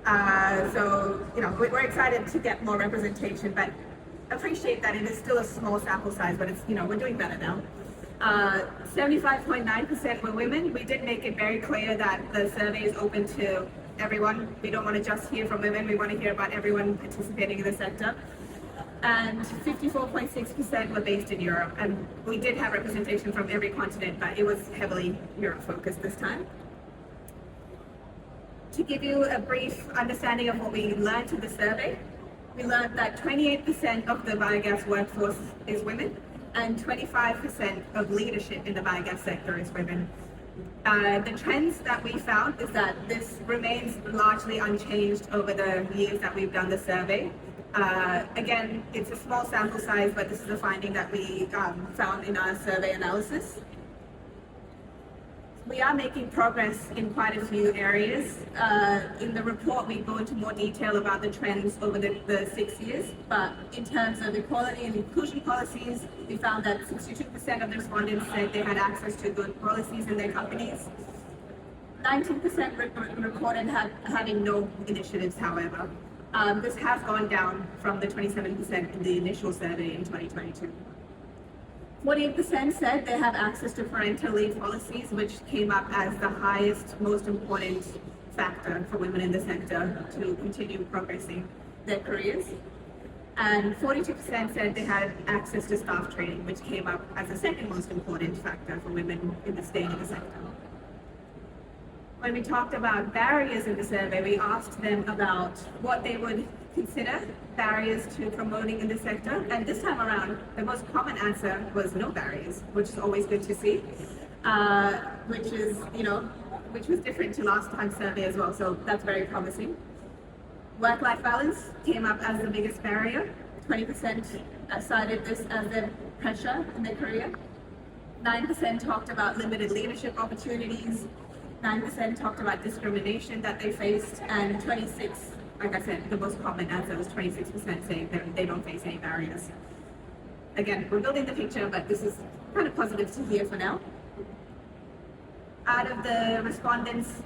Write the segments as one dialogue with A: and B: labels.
A: We're excited to get more representation, but appreciate that it is still a small sample size, but it's, we're doing better now. 75.9% were women. We did make it very clear that the survey is open to everyone. We don't want to just hear from women. We want to hear about everyone participating in the sector. And 54.6% were based in Europe. And we did have representation from every continent, but it was heavily Europe focused this time. To give you a brief understanding of what we learned in the survey, we learned that 28% of the biogas workforce is women and 25% of leadership in the biogas sector is women. The trends that we found is that this remains largely unchanged over the years that we've done the survey. Again, it's a small sample size, but this is a finding that we found in our survey analysis. We are making progress in quite a few areas. In the report, we go into more detail about the trends over the 6 years, but in terms of equality and inclusion policies, we found that 62% of the respondents said they had access to good policies in their companies. 19% reported having no initiatives, however. This has gone down from the 27% in the initial survey in 2022. 48% said they have access to parental leave policies, which came up as the highest, most important factor for women in the sector to continue progressing their careers. And 42% said they had access to staff training, which came up as the second most important factor for women in the staying in the sector. When we talked about barriers in the survey, we asked them about what they would consider barriers to promoting in the sector, and this time around the most common answer was no barriers, which is always good to see, which was different to last time's survey as well, so that's very promising. Work-life balance came up as the biggest barrier. 20% cited this as their pressure in their career. 9% talked about limited leadership opportunities. 9% talked about discrimination that they faced, and 26%, like I said, the most common answer was 26% saying that they don't face any barriers. Again, we're building the picture, but this is kind of positive to hear for now. Out of the respondents'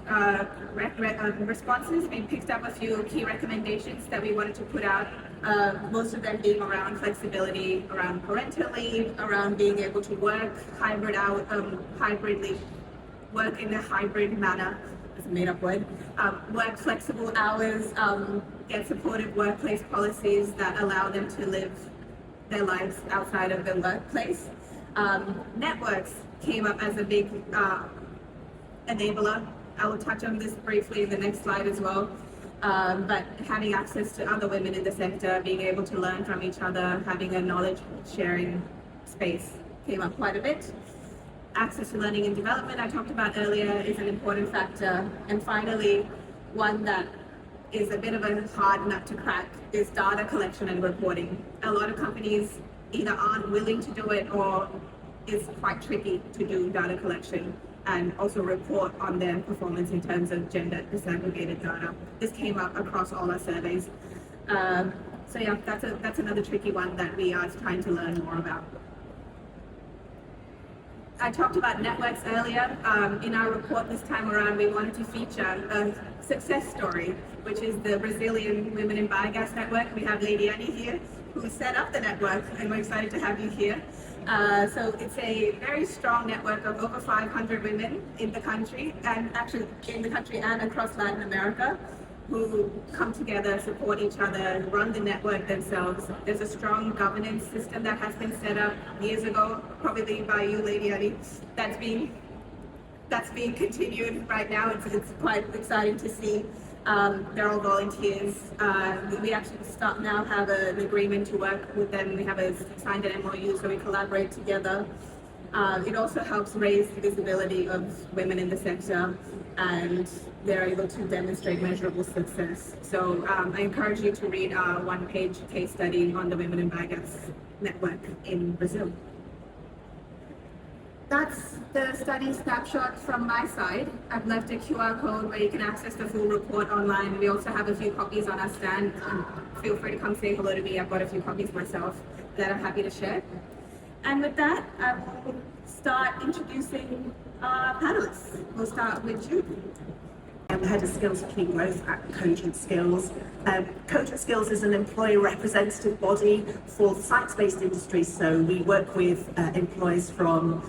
A: responses, we picked up a few key recommendations that we wanted to put out, most of them being around flexibility, around parental leave, around being able to work hybridly, work in a hybrid manner, it's a made-up word, work flexible hours, get supportive workplace policies that allow them to live their lives outside of the workplace. Networks came up as a big enabler. I will touch on this briefly in the next slide as well. But having access to other women in the sector, being able to learn from each other, having a knowledge sharing space came up quite a bit. Access to learning and development, I talked about earlier, is an important factor. And finally, one that is a bit of a hard nut to crack is data collection and reporting. A lot of companies either aren't willing to do it or it's quite tricky to do data collection and also report on their performance in terms of gender disaggregated data. This came up across all our surveys. That's another tricky one that we are trying to learn more about. I talked about networks earlier. In our report this time around, we wanted to feature a success story, which is the Brazilian Women in Biogas Network. We have Lady Annie here, who set up the network, and we're excited to have you here. So it's a very strong network of over 500 women in the country, and actually in the country and across Latin America, who come together, support each other, run the network themselves. There's a strong governance system that has been set up years ago, probably by you, Lady Annie, that's being continued right now. It's quite exciting to see. They're all volunteers. We actually now have an agreement to work with them. We have signed an MOU, so we collaborate together. It also helps raise the visibility of women in the sector, and they're able to demonstrate measurable success. So I encourage you to read our one-page case study on the Women in Biogas Network in Brazil. That's the study snapshot from my side. I've left a QR code where you can access the full report online. We also have a few copies on our stand. Feel free to come say hello to me. I've got a few copies myself that I'm happy to share. And with that, I will start introducing our panelists. We'll start with Jude.
B: the Head of Skills and Clean Growth at Cogent Skills. Cogent Skills is an employer representative body for science-based industries, so we work with employees from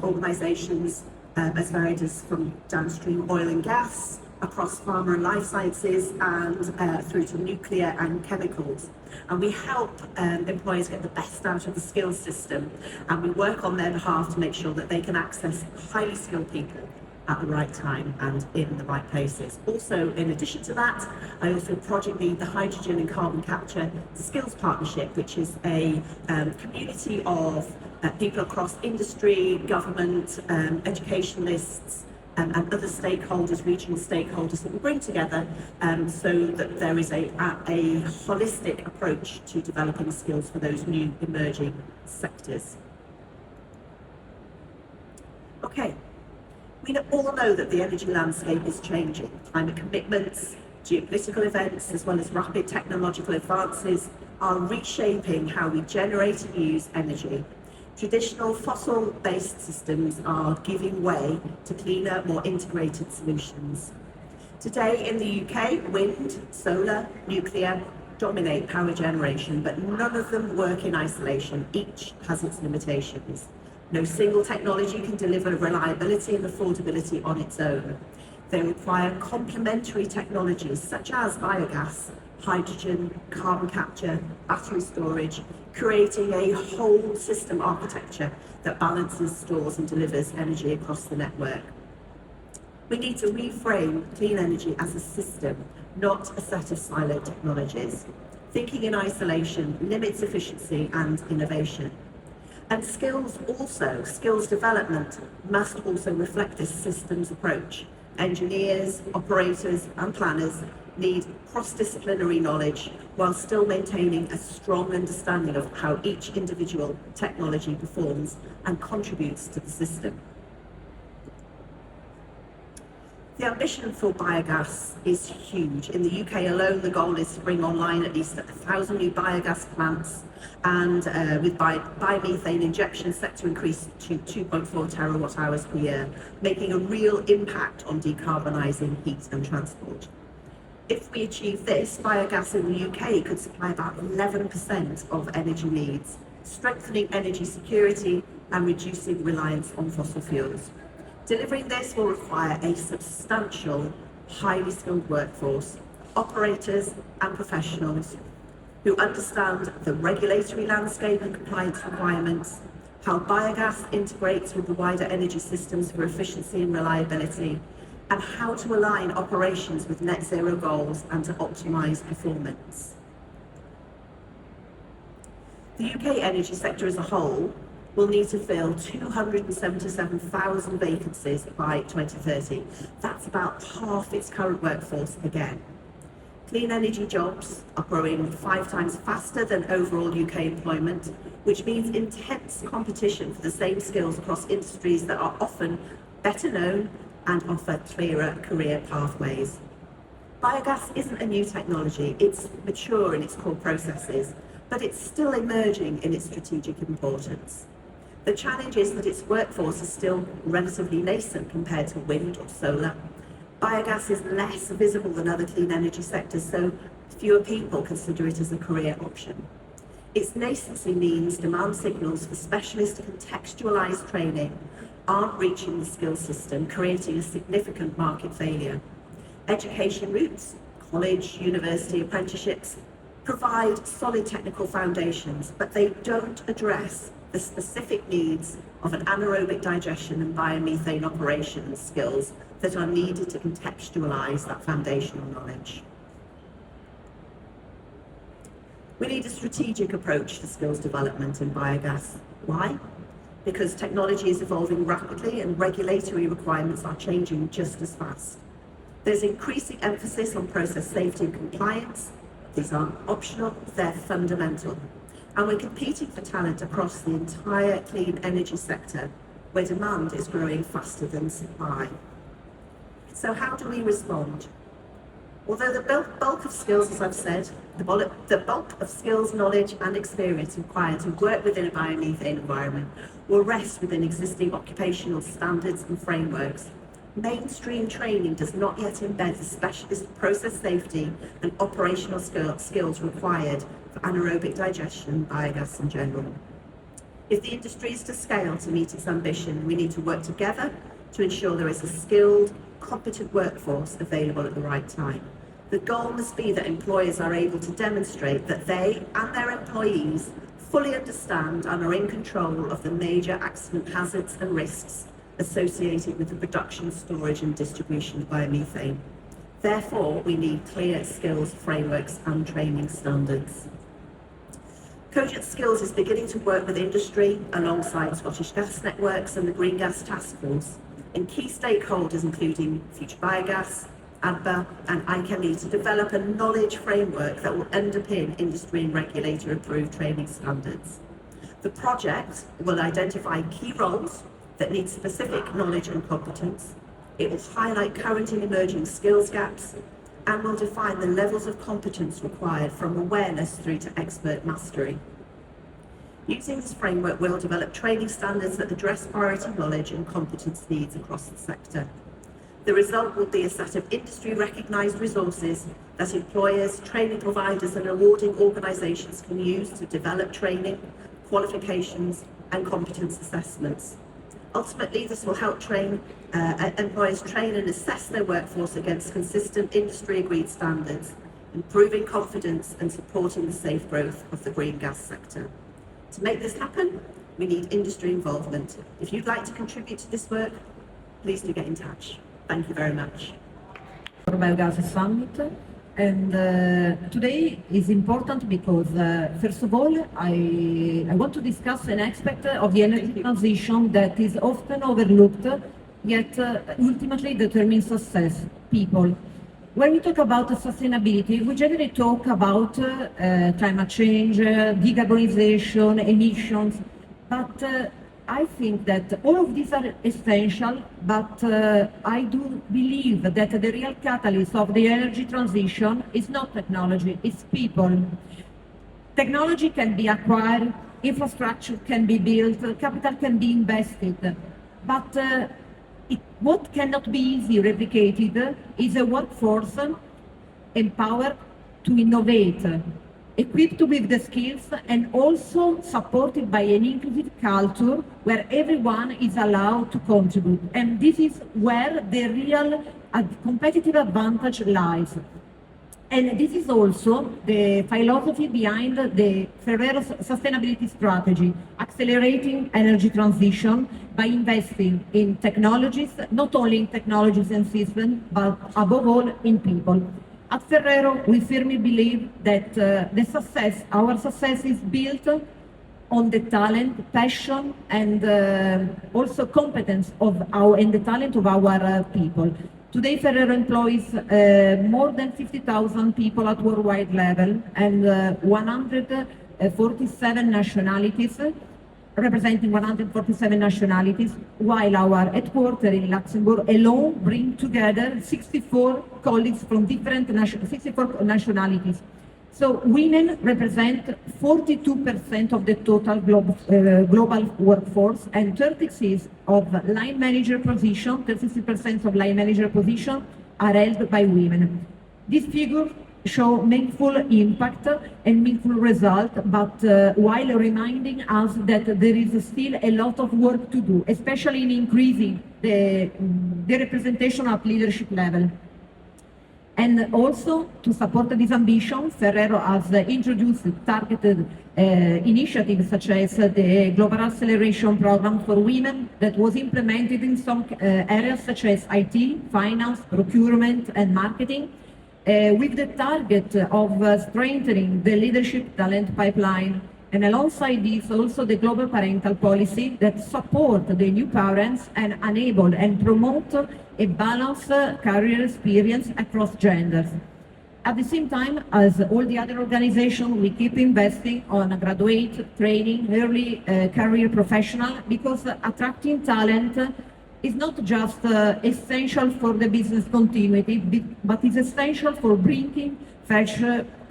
B: organisations as varied as from downstream oil and gas, across pharma and life sciences, and through to nuclear and chemicals. And we help employers get the best out of the skills system, and we work on their behalf to make sure that they can access highly skilled people at the right time and in the right places. Also, in addition to that, I also project lead the Hydrogen and Carbon Capture Skills Partnership, which is a community of people across industry, government, educationalists, and other stakeholders, regional stakeholders that we bring together so that there is a holistic approach to developing skills for those new emerging sectors. Okay, we all know that the energy landscape is changing. Climate commitments, geopolitical events, as well as rapid technological advances are reshaping how we generate and use energy. Traditional fossil-based systems are giving way to cleaner, more integrated solutions. Today in the UK, wind, solar, nuclear dominate power generation, but none of them work in isolation. Each has its limitations. No single technology can deliver reliability and affordability on its own. They require complementary technologies such as biogas, hydrogen, carbon capture, battery storage, creating a whole system architecture that balances, stores and delivers energy across the network. We need to reframe clean energy as a system, not a set of siloed technologies. Thinking in isolation limits efficiency and innovation. And skills development must also reflect this systems approach. Engineers, operators and planners need cross-disciplinary knowledge while still maintaining a strong understanding of how each individual technology performs and contributes to the system. The ambition for biogas is huge. In the UK alone, the goal is to bring online at least 1,000 new biogas plants, and with biomethane injection set to increase to 2.4 terawatt hours per year, making a real impact on decarbonising heat and transport. If we achieve this, biogas in the UK could supply about 11% of energy needs, strengthening energy security and reducing reliance on fossil fuels. Delivering this will require a substantial, highly skilled workforce, operators and professionals who understand the regulatory landscape and compliance requirements, how biogas integrates with the wider energy systems for efficiency and reliability, and how to align operations with net zero goals and to optimise performance. The UK energy sector as a whole will need to fill 277,000 vacancies by 2030. That's about half its current workforce again. Clean energy jobs are growing 5 times faster than overall UK employment, which means intense competition for the same skills across industries that are often better known and offer clearer career pathways. Biogas isn't a new technology, it's mature in its core processes, but it's still emerging in its strategic importance. The challenge is that its workforce is still relatively nascent compared to wind or solar. Biogas is less visible than other clean energy sectors, so fewer people consider it as a career option. Its nascency means demand signals for specialist contextualised training aren't reaching the skills system, creating a significant market failure. Education routes, college, university, apprenticeships, provide solid technical foundations, but they don't address the specific needs of an anaerobic digestion and biomethane operations skills that are needed to contextualise that foundational knowledge. We need a strategic approach to skills development in biogas. Why? Because technology is evolving rapidly and regulatory requirements are changing just as fast. There's increasing emphasis on process safety and compliance. These aren't optional, they're fundamental. And we're competing for talent across the entire clean energy sector, where demand is growing faster than supply. So how do we respond? Although the bulk of skills, as I've said, the bulk of skills, knowledge and experience required to work within a biomethane environment will rest within existing occupational standards and frameworks. Mainstream training does not yet embed the specialist process safety and operational skills required for anaerobic digestion and biogas in general. If the industry is to scale to meet its ambition, we need to work together to ensure there is a skilled, competent workforce available at the right time. The goal must be that employers are able to demonstrate that they and their employees fully understand and are in control of the major accident hazards and risks associated with the production, storage and distribution of biomethane. Therefore, we need clear skills frameworks and training standards. Cogent Skills is beginning to work with industry alongside Scottish Gas Networks and the Green Gas Task Force and key stakeholders including Future Biogas, ADBA and IChemE to develop a knowledge framework that will underpin industry and regulator approved training standards. The project will identify key roles that need specific knowledge and competence. It will highlight current and emerging skills gaps and will define the levels of competence required from awareness through to expert mastery. Using this framework, we'll develop training standards that address priority knowledge and competence needs across the sector. The result will be a set of industry-recognised resources that employers, training providers and awarding organisations can use to develop training, qualifications and competence assessments. Ultimately, this will help employers train and assess their workforce against consistent industry-agreed standards, improving confidence and supporting the safe growth of the green gas sector. To make this happen, we need industry involvement. If you'd like to contribute to this work, please do get in touch. Thank you very much.
C: For Biogas Summit, and today is important because first of all I want to discuss an aspect of the energy transition that is often overlooked yet ultimately determines success: people. When we talk about sustainability, we generally talk about climate change, decarbonization, emissions, but I think that all of these are essential, but I do believe that the real catalyst of the energy transition is not technology, it's people. Technology can be acquired, infrastructure can be built, capital can be invested, but what cannot be easily replicated is a workforce empowered to innovate, equipped with the skills and also supported by an inclusive culture where everyone is allowed to contribute. And this is where the real competitive advantage lies. And this is also the philosophy behind the Ferrero sustainability strategy, accelerating energy transition by investing in technologies, not only in technologies and systems, but above all in people. At Ferrero, we firmly believe that our success is built on the talent, passion, and also competence and the talent of our people. Today, Ferrero employs more than 50,000 people at worldwide level and 147 nationalities, representing 147 nationalities, while our headquarters in Luxembourg alone bring together 64 colleagues from 64 nationalities. So women represent 42% of the total global workforce, and 36% of line manager position, 36% of line manager position are held by women. These figures show meaningful impact and meaningful result, but while reminding us that there is still a lot of work to do, especially in increasing the representation at leadership level. And also, to support this ambition, Ferrero has introduced targeted initiatives such as the Global Acceleration Program for Women that was implemented in some areas such as IT, finance, procurement and marketing, with the target of strengthening the leadership talent pipeline. And alongside this, also the global parental policy that support the new parents and enable and promote a balanced career experience across genders. At the same time, as all the other organizations, we keep investing on graduate training, early career professional, because attracting talent is not just essential for the business continuity, but is essential for bringing fresh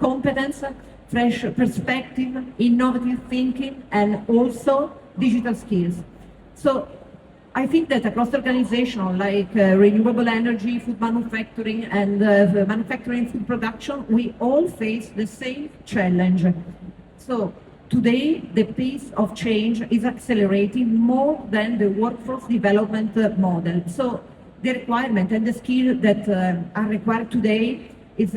C: competence, fresh perspective, innovative thinking, and also digital skills. So I think that across organizations like renewable energy, food manufacturing, and manufacturing food production, we all face the same challenge. So today, the pace of change is accelerating more than the workforce development model. So the requirement and the skill that are required today is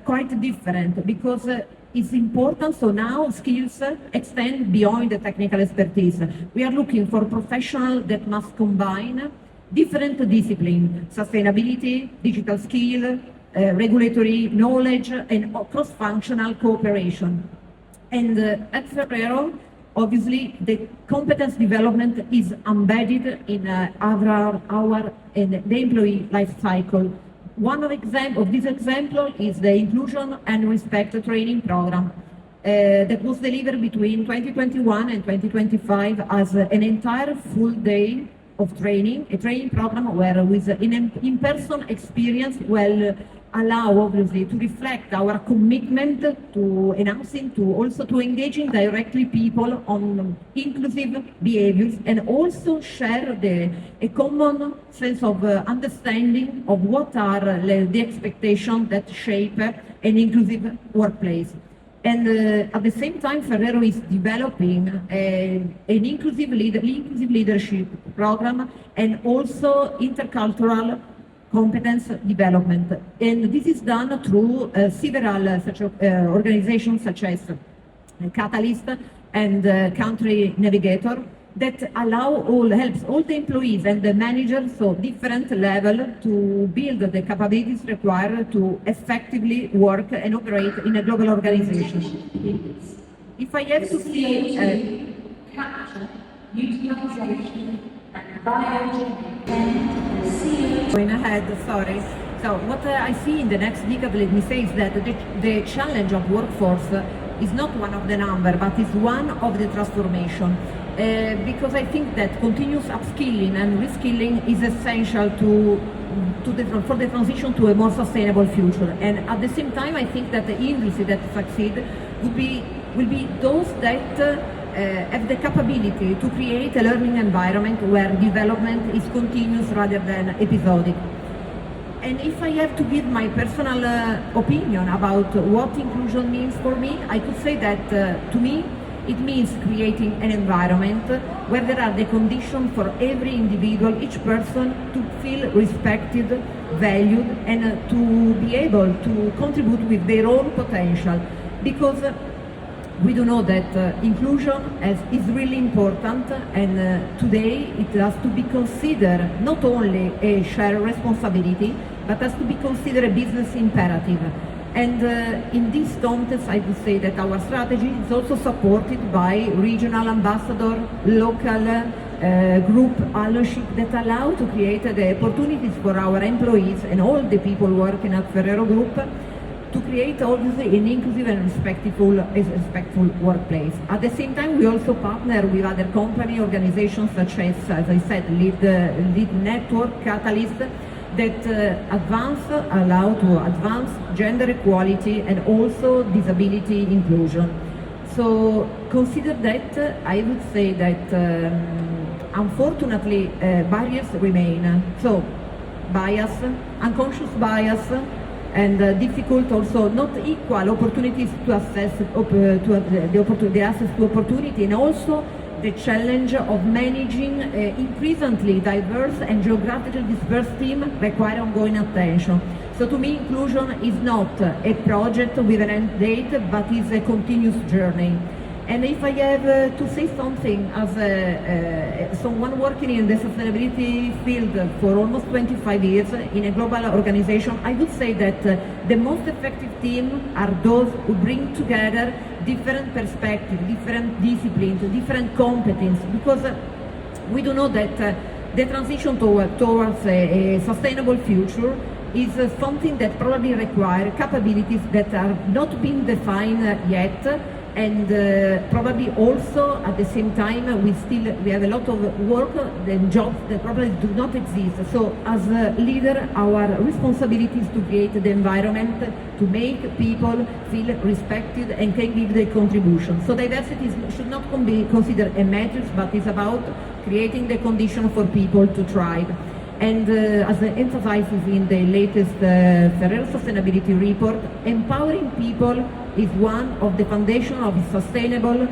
C: quite different because it's important. So now skills extend beyond the technical expertise. We are looking for professionals that must combine different disciplines: sustainability, digital skill, regulatory knowledge, and cross-functional cooperation. And at Ferrero, obviously, the competence development is embedded in the employee life cycle. One of this example is the Inclusion and Respect training program that was delivered between 2021 and 2025 as an entire full day of training, a training program where with an in-person experience will allow obviously to reflect our commitment to enhancing, to also to engaging directly people on inclusive behaviors and also share a common sense of understanding of what are the expectations that shape an inclusive workplace. And at the same time, Ferrero is developing an inclusive leadership program and also intercultural competence development. And this is done through several such organizations such as Catalyst and Country Navigator that helps all the employees and the managers, so different level, to build the capabilities required to effectively work and operate in a global organization. If I have to see capture, utilization, going ahead, sorry. So what I see in the next decade, let me say, is that the challenge of workforce is not one of the number, but is one of the transformation. Because I think that continuous upskilling and reskilling is essential for the transition to a more sustainable future. And at the same time, I think that the industry that succeed will be those that have the capability to create a learning environment where development is continuous rather than episodic. And if I have to give my personal opinion about what inclusion means for me, I could say that to me, it means creating an environment where there are the conditions for every individual, each person, to feel respected, valued, and to be able to contribute with their own potential. Because we do know that inclusion is really important, and today it has to be considered not only a shared responsibility, but has to be considered a business imperative. And in this context, I would say that our strategy is also supported by regional ambassador, local group allyship that allow to create the opportunities for our employees and all the people working at Ferrero Group to create obviously an inclusive and respectful workplace. At the same time, we also partner with other company organizations such as I said, Lead Network, Catalyst, that allow to advance gender equality and also disability inclusion. So consider that I would say that unfortunately barriers remain. So bias, unconscious bias, and difficult also not equal opportunities to access the access to opportunity, and also the challenge of managing increasingly diverse and geographically dispersed team require ongoing attention. So to me, inclusion is not a project with an end date, but is a continuous journey. And if I have to say something as someone working in the sustainability field for almost 25 years in a global organization, I would say that the most effective team are those who bring together different perspectives, different disciplines, different competencies, because we do know that the transition towards a sustainable future is something that probably requires capabilities that are not being defined yet, And probably also at the same time we have a lot of work and jobs that probably do not exist. So as a leader, our responsibility is to create the environment to make people feel respected and can give their contribution. So diversity should not be considered a matrix, but it's about creating the condition for people to thrive. And as emphasizes in the latest Ferrero Sustainability Report, empowering people is one of the foundation of sustainable,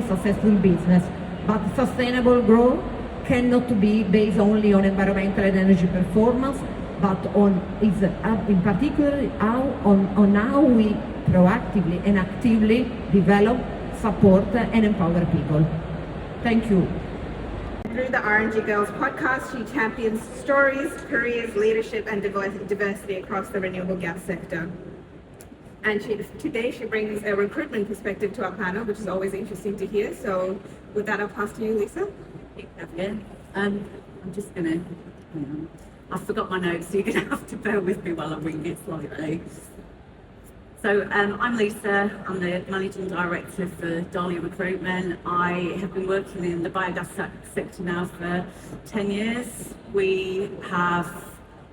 C: successful business. But sustainable growth cannot be based only on environmental and energy performance, but in particular on how we proactively and actively develop, support and empower people. Thank you.
A: Through the RNG Girls podcast, she champions stories, careers, leadership, and diversity across the renewable gas sector. And today she brings a recruitment perspective to our panel, which is always interesting to hear. So with that, I'll pass to you, Lisa.
D: Again, I'm just gonna, I forgot my notes, so you're gonna have to bear with me while I read it slightly. So I'm Lisa, I'm the Managing Director for Dahlia Recruitment. I have been working in the biogas sector now for 10 years. We have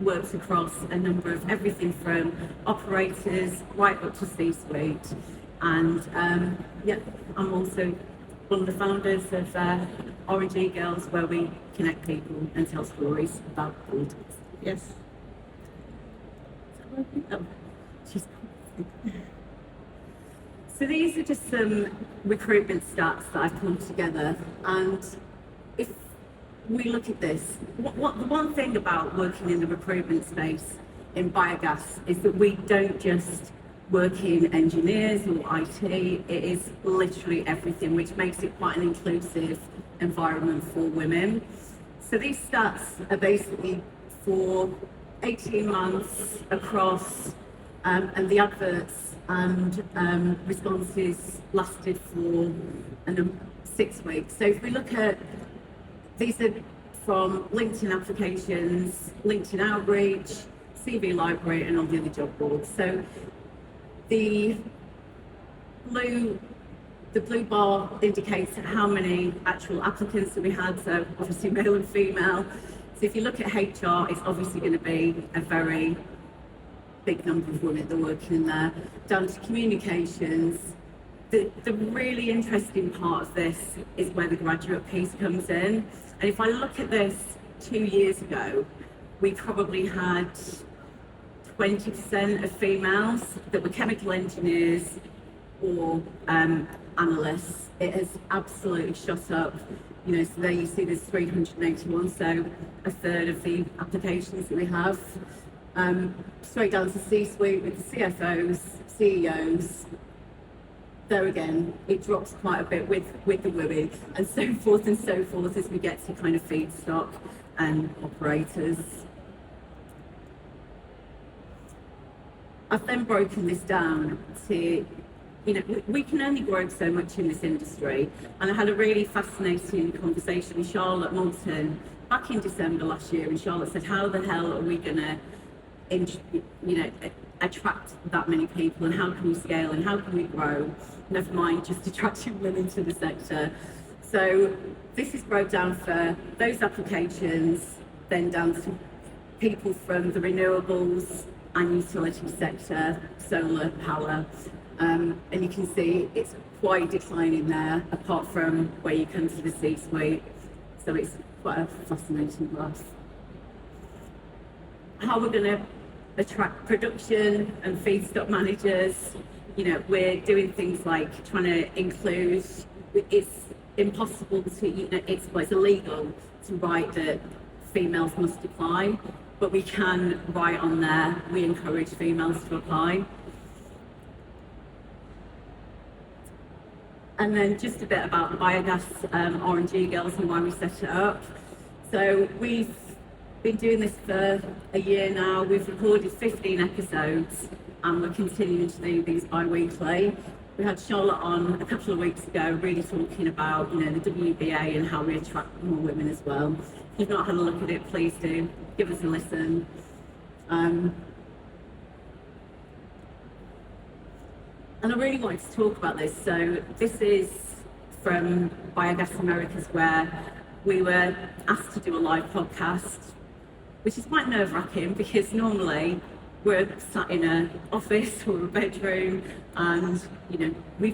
D: worked across a number of everything from operators right up to C-suite. And I'm also one of the founders of RNG Girls, where we connect people and tell stories about politics.
A: Yes.
D: Oh, so these are just some recruitment stats that I've pulled together, and if we look at this, the one thing about working in the recruitment space in biogas is that we don't just work in engineers or IT, it is literally everything, which makes it quite an inclusive environment for women. So these stats are basically for 18 months across, and the adverts and responses lasted for 6 weeks. So if we look at, these are from LinkedIn applications, LinkedIn outreach, CV library, and all the other job boards. So the blue bar indicates how many actual applicants that we had, so obviously male and female. So if you look at HR, it's obviously going to be a very big number of women that are working in there. Down to communications. The really interesting part of this is where the graduate piece comes in. And if I look at this 2 years ago, we probably had 20% of females that were chemical engineers or analysts. It has absolutely shot up. So there you see there's 381, so a third of the applications that we have. Straight down to C-suite with the CFOs, CEOs. There again, it drops quite a bit with the women, and so forth as we get to kind of feedstock and operators. I've then broken this down to, we can only grow so much in this industry, and I had a really fascinating conversation with Charlotte Moulton back in December last year, and Charlotte said, how the hell are we going to attract that many people, and how can we scale and how can we grow, never mind just attracting women to the sector. So this is broke down for those applications, then down to people from the renewables and utility sector, solar power, and you can see it's quite declining there apart from where you come to the C-suite. So it's quite a fascinating graph. How we're going to attract production and feedstock managers. We're doing things like trying to include, it's impossible to, it's illegal to write that females must apply, but we can write on there, we encourage females to apply. And then just a bit about the biogas RNG Girls and why we set it up. So we've been doing this for a year now. We've recorded 15 episodes and we're continuing to do these bi-weekly. We had Charlotte on a couple of weeks ago really talking about the WBA and how we attract more women as well. If you've not had a look at it, please do. Give us a listen. And I really wanted to talk about this. So this is from Biogas Americas, where we were asked to do a live podcast, which is quite nerve-wracking because normally we're sat in an office or a bedroom and, you know, we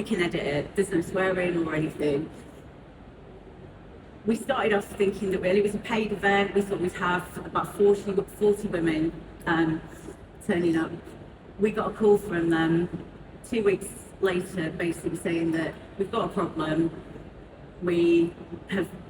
D: can edit it. There's no swearing or anything. We started off thinking that really it was a paid event. We thought we'd have about 40 women turning up. We got a call from them 2 weeks later, basically saying that we've got a problem. We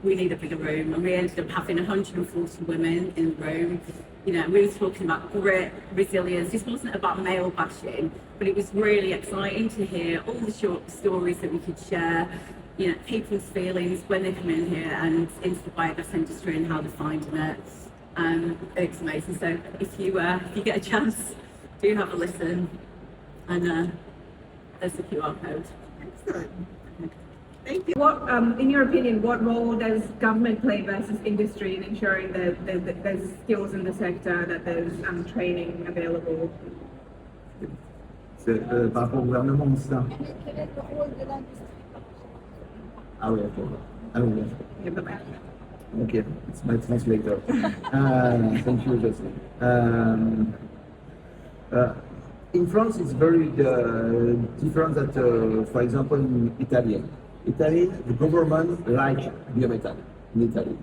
D: need a bigger room, and we ended up having 140 women in the room. You know, we were talking about grit, resilience. This wasn't about male bashing, but it was really exciting to hear all the short stories that we could share. You know, people's feelings when they come in here and into the biogas industry and how they're finding it. It's amazing. So if you get a chance, do have a listen. And there's the QR code.
A: Excellent. Thank you. What, in your opinion, what role does government play versus industry in ensuring that there's skills in the sector, that there's training available?
E: Par rapport au gouvernement, c'est ça? Ah oui, ok. Ah oui, yes. Okay, it's my translator. Thank you, Jesse. In France, it's very different that, for example, in Italy. Italy, the government like biomethane in Italy.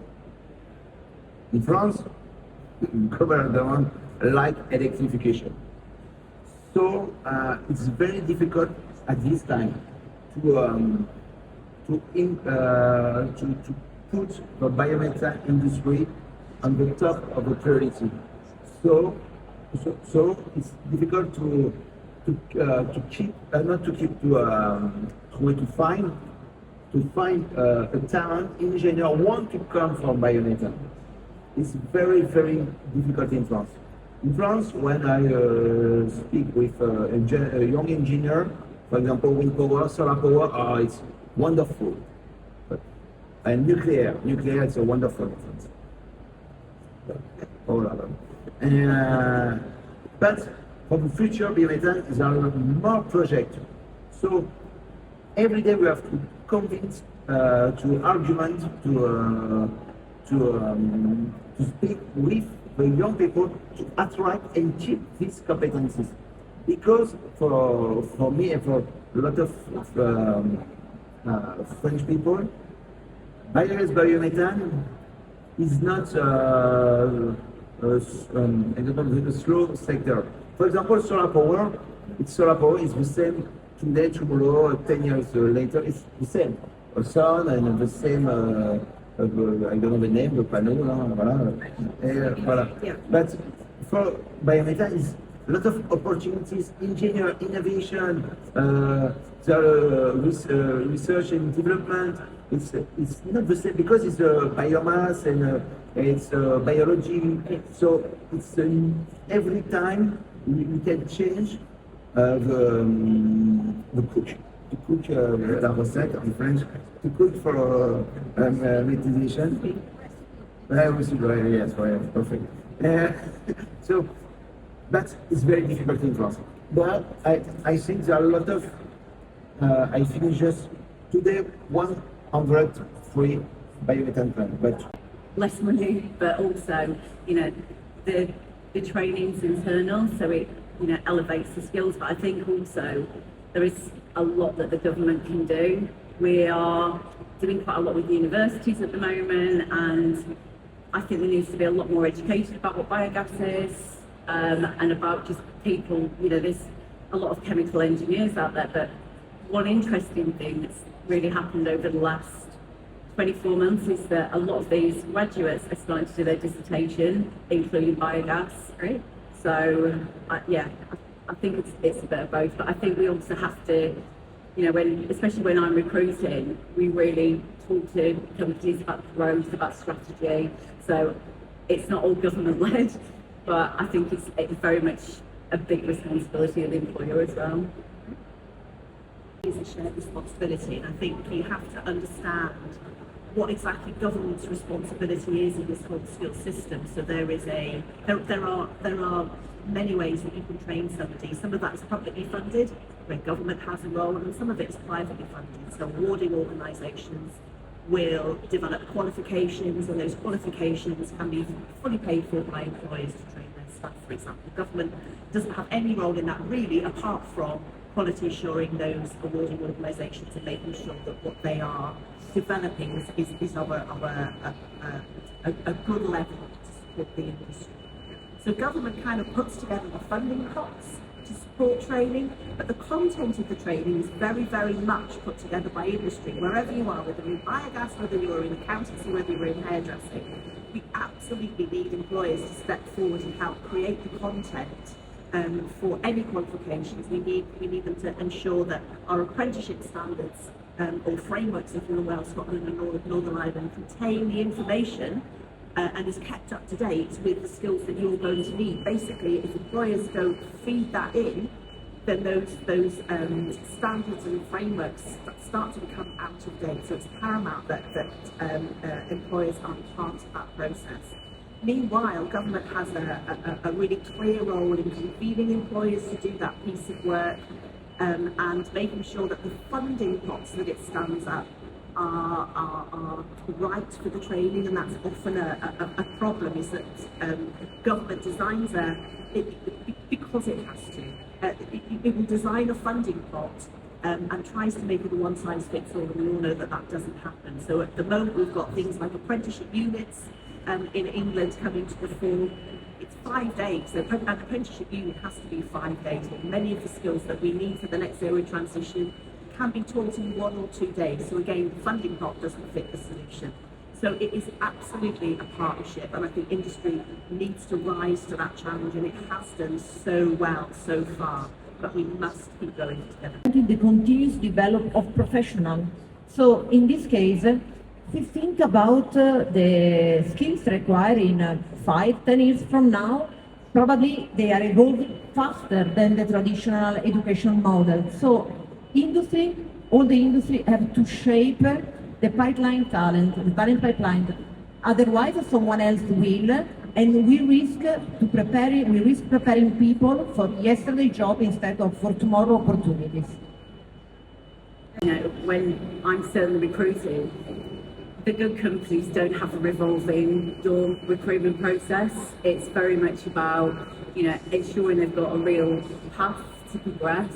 E: In France, the government like electrification. So it's very difficult at this time to put the biomethane industry on the top of the priority. So it's difficult to find a talent engineer want to come from biomethane. It's very, very difficult in France. In France, when I speak with a young engineer, for example, wind power, solar power, it's wonderful. And nuclear is a wonderful difference. But for the future, biomethane is a more project. So every day we have to convince, to argument, to speak with the young people to attract and keep these competencies. Because for me and for a lot of French people, biomethane is not a slow sector. For example, solar power is the same today, tomorrow, 10 years later, it's the same. A sun and the same, I don't know the name, the panel, voilà.
A: Yeah.
E: But for biomethane, is a lot of opportunities, engineer, innovation, research and development. It's not the same because it's biomass and it's biology. So it's every time we can change the cook. To cook la recette in French. To cook for methanization. Yes, perfect. So that is very difficult in France. But I think there are a lot of. I finished just today 103 biomethane plants, but
D: Less money, but also, you know, the training's internal, so it, you know, elevates the skills. But I think also there is a lot that the government can do. We are doing quite a lot with universities at the moment, and I think there needs to be a lot more education about what biogas is, and about just people. You know, there's a lot of chemical engineers out there, but one interesting thing that's really happened over the last 24 months is that a lot of these graduates are starting to do their dissertation, including biogas. Right. So, I think it's a bit of both, but I think we also have to, you know, especially when I'm recruiting, we really talk to companies about growth, about strategy. So it's not all government led, but I think it's very much a big responsibility of the employer as well.
B: It's a shared responsibility, and I think you have to understand what exactly government's responsibility is in this whole skills system. So there are many ways that you can train somebody. Some of that is publicly funded, where government has a role, and some of it is privately funded. So awarding organisations will develop qualifications, and those qualifications can be fully paid for by employers to train their staff, for example. Government doesn't have any role in that really, apart from quality assuring those awarding organisations and making sure that what they are developing is of a good level to support the industry. So government kind of puts together the funding pots to support training, but the content of the training is very, very much put together by industry. Wherever you are, whether you're in biogas, whether you're in accountancy, whether you're in hairdressing, we absolutely need employers to step forward and help create the content for any qualifications. We need them to ensure that our apprenticeship standards or frameworks, if you're in Wales, Scotland and Northern Ireland, contain the information and is kept up to date with the skills that you're going to need. Basically, if employers don't feed that in, then those standards and frameworks start to become out of date. So it's paramount that employers are part of that process. Meanwhile, government has a really clear role in convening employers to do that piece of work and making sure that the funding pots that it stands up are right for the training, and that's often a problem, is that government designs because it has to. It will design a funding pot and tries to make it a one-size-fits-all, and we all know that that doesn't happen. So at the moment we've got things like apprenticeship units in England coming to the fore. It's 5 days, so an apprenticeship unit has to be 5 days, but many of the skills that we need for the net zero transition can be taught in 1 or 2 days. So again, the funding pot doesn't fit the solution. So it is absolutely a partnership, and I think industry needs to rise to that challenge, and it has done so well so far, but we must keep going together.
C: The continuous development of professional. So in this case, if we think about the skills required in 5-10 years from now, probably they are evolving faster than the traditional education model. So industry, all the industry have to shape the pipeline talent, the talent pipeline. Otherwise, someone else will, and we risk preparing people for yesterday's job instead of for tomorrow opportunities.
D: You know, when I'm certainly recruiting, the good companies don't have a revolving door recruitment process. It's very much about, you know, ensuring they've got a real path to progress.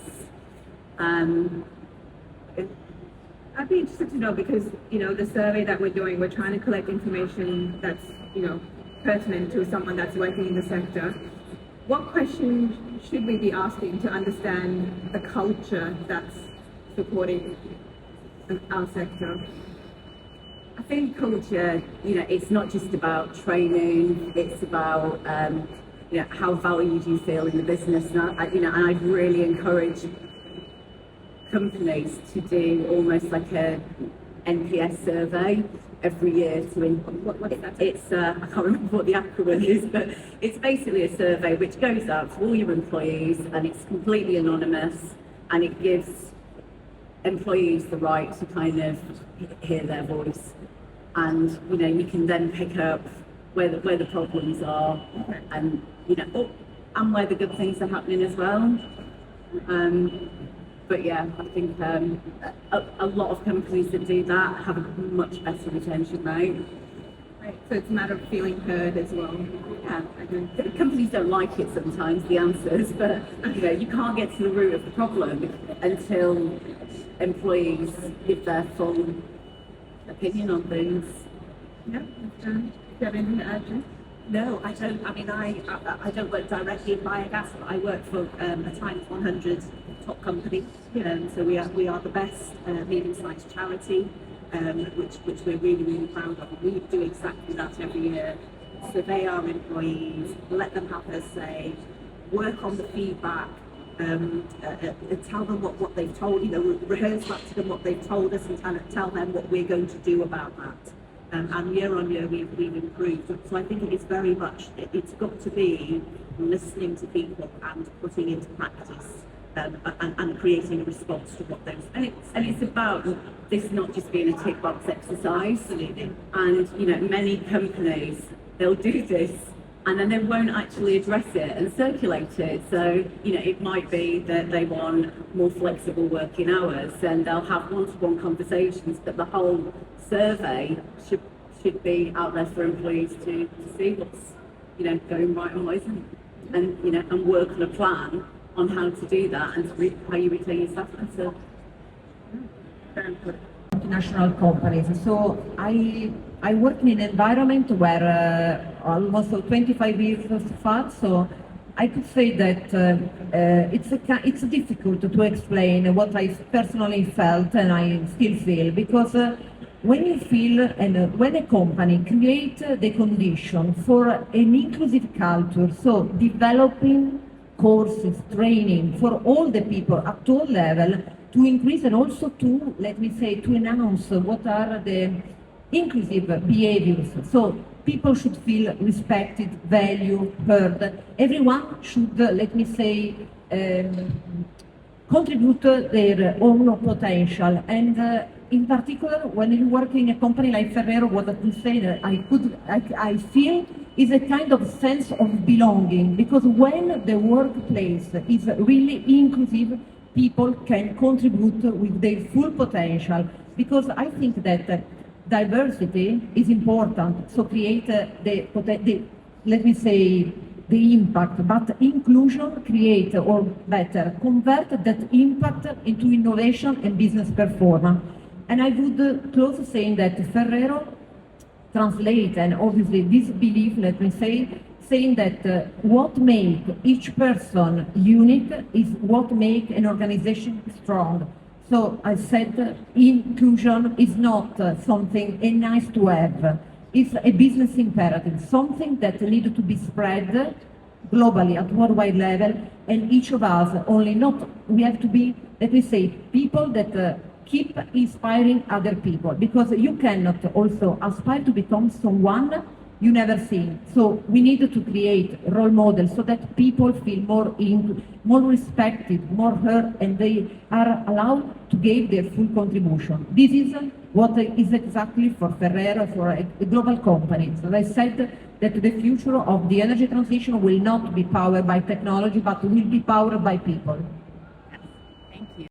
A: I'd be interested to know, because, you know, the survey that we're doing, we're trying to collect information that's, you know, pertinent to someone that's working in the sector. What questions should we be asking to understand the culture that's supporting our sector?
D: I think culture, you know, it's not just about training, it's about, you know, how valued you feel in the business. And I'd really encourage companies to do almost like a NPS survey every year it's I can't remember what the acronym is, but it's basically a survey which goes out to all your employees, and it's completely anonymous, and it gives employees the right to kind of hear their voice, and you know, you can then pick up where the problems are, and you know, and where the good things are happening as well. But yeah, I think a lot of companies that do that have a much better retention rate.
A: Right. So it's a matter of feeling heard as well.
D: Yeah, I agree. Companies don't like it sometimes, the answers, but you know, you can't get to the root of the problem until employees give their full opinion on things.
A: Yeah. Do you have anything to add, Jen?
B: No, I don't. I mean, I don't work directly in biogas, but I work for a Times 100 top company. So we are the best medium-sized charity, which we're really, really proud of. We do exactly that every year. Survey our employees, let them have their say, work on the feedback, tell them what they've told. You know, rehearse back to them what they've told us, and tell them what we're going to do about that. And year on year we've improved. So I think it is very much, it's got to be listening to people and putting into practice and creating a response to what those
D: And it's about this not just being a tick box exercise.
B: Absolutely.
D: And many companies, they'll do this and then they won't actually address it and circulate it. So it might be that they want more flexible working hours, and they'll have one-to-one conversations, but the whole survey should be out there for employees to see what's going right and what isn't, and work on a plan on how to do that and how you retain your staff better.
C: Multinational companies. So I work in an environment where almost 25 years so far. So I could say that it's difficult to explain what I personally felt and I still feel, because when you feel and when a company creates the condition for an inclusive culture, so developing courses, training for all the people at all level, to increase and also to, let me say, to announce what are the inclusive behaviors. So people should feel respected, valued, heard. Everyone should, let me say, contribute their own potential. And in particular, when you work in a company like Ferrero, what I say I feel is a kind of sense of belonging, because when the workplace is really inclusive, people can contribute with their full potential, because I think that diversity is important, so create let me say, the impact, but inclusion create, or better, convert that impact into innovation and business performance. And I would close saying that Ferrero translate, and obviously this belief, let me say, saying that what makes each person unique is what makes an organization strong. So I said inclusion is not something nice to have. It's a business imperative, something that needs to be spread globally at worldwide level, and each of us we have to be, let me say, people that keep inspiring other people, because you cannot also aspire to become someone you never seen. So we need to create role models so that people feel more respected, more heard, and they are allowed to give their full contribution. This is what is exactly for Ferrero, for a global company. So I said that the future of the energy transition will not be powered by technology, but will be powered by people.